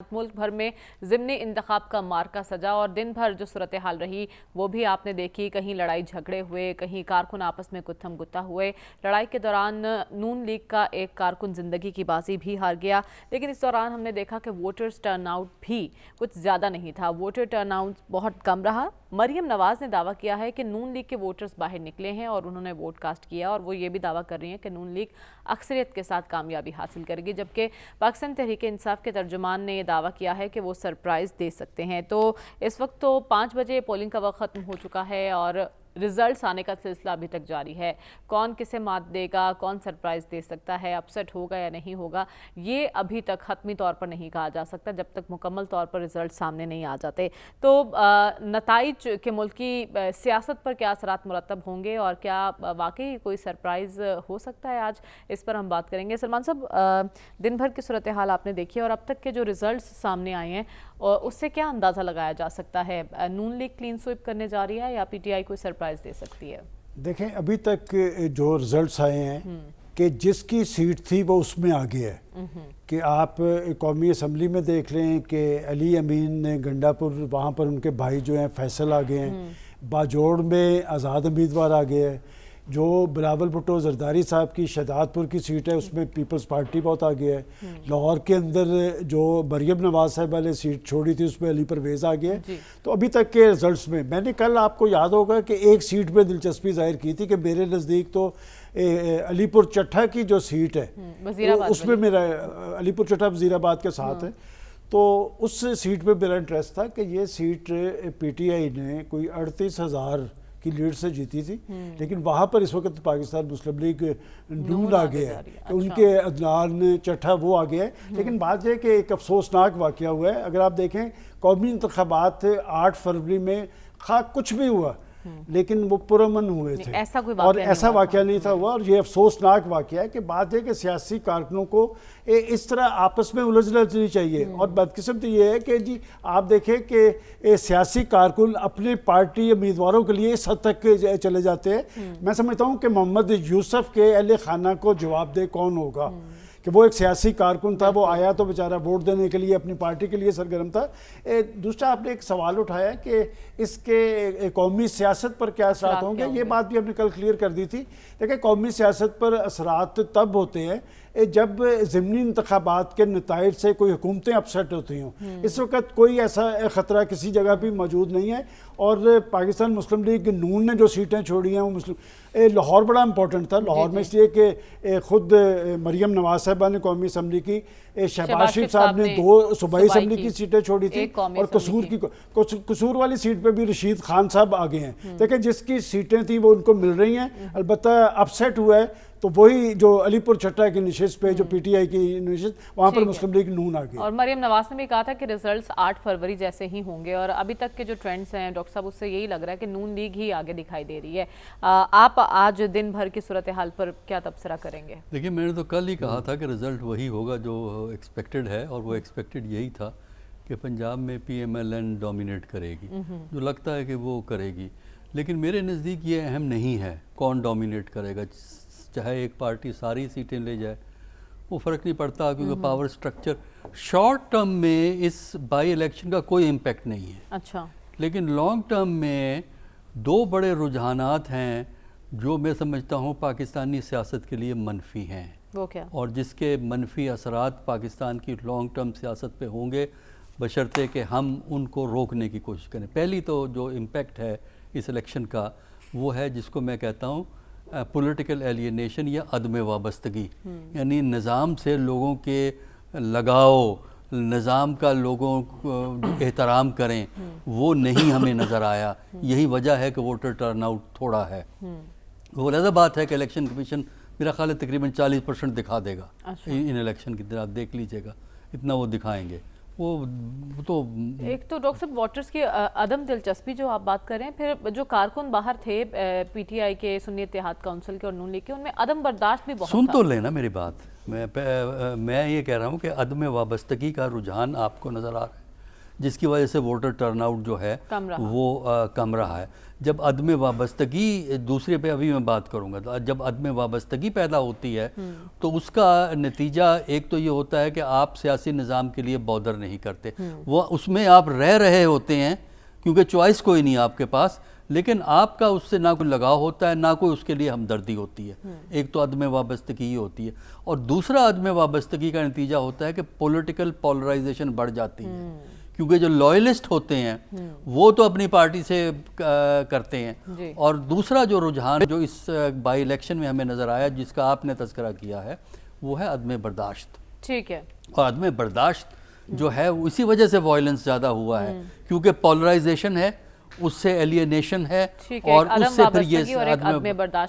मुल्क भर में ज़िमनी इंतखाब का मार्का सजा और दिन भर जो सूरत हाल रही वो भी आपने देखी। कहीं लड़ाई झगड़े हुए, कहीं कारकुन आपस में गुत्थम गुत्ता हुए। लड़ाई के दौरान नून लीग का एक कारकुन ज़िंदगी की बाजी भी हार गया। लेकिन इस दौरान हमने देखा कि वोटर्स टर्नआउट भी कुछ ज़्यादा नहीं था। वोटर टर्नआउट बहुत कम रहा। मरियम नवाज़ ने दावा किया है कि नून लीग के वोटर्स बाहर निकले हैं और उन्होंने वोट कास्ट किया, और वो ये भी दावा कर रही हैं कि नून लीग अक्सरियत के साथ कामयाबी हासिल करेगी। जबकि पाकिस्तान तहरीक इंसाफ के तर्जुमान ने दावा किया है कि वो सरप्राइज़ दे सकते हैं। तो इस वक्त तो 5 बजे पोलिंग का वक्त ख़त्म हो चुका है और रिजल्ट्स आने का सिलसिला अभी तक जारी है। कौन किसे मात देगा, कौन सरप्राइज़ दे सकता है, अपसेट होगा या नहीं होगा, ये अभी तक हतमी तौर पर नहीं कहा जा सकता जब तक मुकम्मल तौर पर रिजल्ट सामने नहीं आ जाते। तो नताइज के मुल्क की सियासत पर क्या असरात मुरतब होंगे और क्या वाकई कोई सरप्राइज़ हो सकता है आज, इस पर हम बात करेंगे। सलमान साहब, दिन भर की सूरत हाल आपने देखी और अब तक के जो रिजल्ट्स सामने आए हैं उससे क्या अंदाज़ा लगाया जा सकता है? नून लीग क्लीन स्वीप करने जा रही है या पीटीआई कोई सरप्राइज़ दे सकती है? देखें, अभी तक जो रिजल्ट्स आए हैं कि जिसकी सीट थी वो उसमें आगे है। कि आप कौमी असम्बली में देख लें कि अली अमीन ने गंडापुर, वहाँ पर उनके भाई जो हैं फैसल आ गए हैं। बाजोड़ में आज़ाद उम्मीदवार आ गए हैं। जो बिलावल भुट्टो जरदारी साहब की शहदादपुर की सीट है उसमें पीपल्स पार्टी बहुत आगे है। लाहौर के अंदर जो मरियम नवाज साहब वाले सीट छोड़ी थी उसमें अली परवेज़ आ गया है। तो अभी तक के रिजल्ट्स में मैंने कल, आपको याद होगा कि एक सीट पे दिलचस्पी जाहिर की थी कि मेरे नज़दीक तो अलीपुर चट्ठा की जो सीट है उसमें मेरा अलीपुर चट्ठा वज़ीराबाद के साथ है, तो उस सीट पे मेरा इंटरेस्ट था कि ये सीट पीटीआई ने कोई 38,000 की लीड से जीती थी। लेकिन वहाँ पर इस वक्त पाकिस्तान मुस्लिम लीग नून आ गया है कि उनके अदनान चट्ठा वो आ गया है। लेकिन बात यह कि एक अफसोसनाक वाक़या हुआ है। अगर आप देखें, कौमी इंतखाबात 8 फरवरी में खा कुछ भी हुआ लेकिन वो पुरअमन हुए थे, ऐसा वाक़या नहीं था हुआ। और ये अफसोसनाक वाक़या है कि बात है कि सियासी कारकुनों को इस तरह आपस में उलझना नहीं चाहिए। और बदकिस्मती ये है कि जी आप देखें कि सियासी कारकुन अपने पार्टी उम्मीदवारों के लिए इस हद तक चले जाते हैं। मैं समझता हूँ कि मोहम्मद यूसुफ के अहले खाना को जवाबदेह कौन होगा कि वो एक सियासी कारकुन था, वो आया तो बेचारा वोट देने के लिए अपनी पार्टी के लिए सरगर्म था। दूसरा, आपने एक सवाल उठाया कि इसके कौमी सियासत पर क्या असरात होंगे, ये बात भी हमने कल क्लियर कर दी थी। देखिए, कौमी सियासत पर असरात तब होते हैं जब ज़िमनी इंतखाबात के नताइज से कोई हुकूमतें अपसेट होती हों। इस वक्त कोई ऐसा ख़तरा किसी जगह भी मौजूद नहीं है। और पाकिस्तान मुस्लिम लीग नून ने जो सीटें छोड़ी हैं वो मुस्लिम लाहौर बड़ा इंपॉर्टेंट था। लाहौर में इसलिए कि खुद मरियम नवाज साहबा ने कौमी असम्बली की, शहबाज शरीफ साहब ने 2 सूबाई असम्बली की सीटें छोड़ी थी और कसूर वाली सीट पे भी रशीद खान साहब आ गए हैं। देखिए, जिसकी सीटें थी वो उनको मिल रही हैं। अलबत्ता अपसेट हुआ है तो वही जो अलीपुर चट्टा की निशिस्त पे जो पीटीआई की निशिस्त, वहाँ पर मुस्लिम लीग नून आ गई। और मरियम नवाज ने भी कहा था कि रिजल्ट्स 8 फरवरी जैसे ही होंगे और अभी तक के जो ट्रेंड्स हैं डॉक्टर साहब, उससे यही लग रहा है कि नून लीग ही आगे दिखाई दे रही है। आप आज दिन भर की सूरत हाल पर क्या तबसरा करेंगे? देखिए, मैंने तो कल ही कहा था कि रिजल्ट वही होगा जो एक्सपेक्टेड है, और वो एक्सपेक्टेड यही था कि पंजाब में PMLN डोमिनेट करेगी, जो लगता है कि वो करेगी। लेकिन मेरे नज़दीक ये अहम नहीं है कौन डोमिनेट करेगा, चाहे एक पार्टी सारी सीटें ले जाए, वो फ़र्क नहीं पड़ता, क्योंकि पावर स्ट्रक्चर शॉर्ट टर्म में इस बाई इलेक्शन का कोई इम्पेक्ट नहीं है। अच्छा, लेकिन लॉन्ग टर्म में 2 बड़े रुझानात हैं जो मैं समझता हूँ पाकिस्तानी सियासत के लिए मनफी हैं। वो क्या? और जिसके मनफी असरात पाकिस्तान की लॉन्ग टर्म सियासत पे होंगे, बशर्ते कि हम उनको रोकने की कोशिश करें। पहली तो जो इम्पेक्ट है इस इलेक्शन का वो है जिसको मैं कहता हूँ पॉलिटिकल एलियनेशन या अदम वाबस्तगी, यानी निज़ाम से लोगों के लगाव, निज़ाम का लोगों को एहतराम करें, वो नहीं हमें नज़र आया। यही वजह है कि वोटर टर्नआउट थोड़ा है। वो अलग बात है कि इलेक्शन कमीशन मेरा ख्याल है तकरीबन 40% दिखा देगा। अच्छा। इन इलेक्शन की तरह आप देख लीजिएगा, इतना वो दिखाएंगे। वो तो एक तो डॉक्टर साहब वोटर्स की अदम दिलचस्पी जो आप बात कर रहे हैं, फिर जो कारकुन बाहर थे पीटीआई के, सुन्नी इत्तेहाद काउंसिल के और नून लीग के, उनमें अदम बर्दाश्त भी बहुत सुन तो लेना मेरी बात। मैं ये कह रहा हूँ कि अदम वाबस्तगी का रुझान आपको नज़र आ रहा है जिसकी वजह से वोटर टर्नआउट जो है कम रहा। वो कम रहा है। जब अदम वाबस्तगी, दूसरे पे अभी मैं बात करूंगा, तो जब अदम वाबस्तगी पैदा होती है तो उसका नतीजा एक तो ये होता है कि आप सियासी निज़ाम के लिए बॉदर नहीं करते, वो उसमें आप रह रहे होते हैं क्योंकि चॉइस कोई नहीं आपके पास, लेकिन आपका उससे ना कोई लगाव होता है ना कोई उसके लिए हमदर्दी होती है। एक तो अदम वाबस्तगी ही होती है, और दूसरा अदम वाबस्तगी का नतीजा होता है कि पॉलिटिकल पोलराइजेशन बढ़ जाती है, क्योंकि जो लॉयलिस्ट होते हैं वो तो अपनी पार्टी से करते हैं, और दूसरा जो रुझान जो इस बाई इलेक्शन में हमें नज़र आया जिसका आपने तज़किरा किया है वो है अदम बर्दाश्त। ठीक है। और अदम बर्दाश्त जो है इसी वजह से वायलेंस ज़्यादा हुआ है, क्योंकि पोलराइजेशन है, उससे एलियनेशन है, ठीक है, और एक अदम उससे फिर वाबस्तगी और एक अदम अदम बर्दाश्त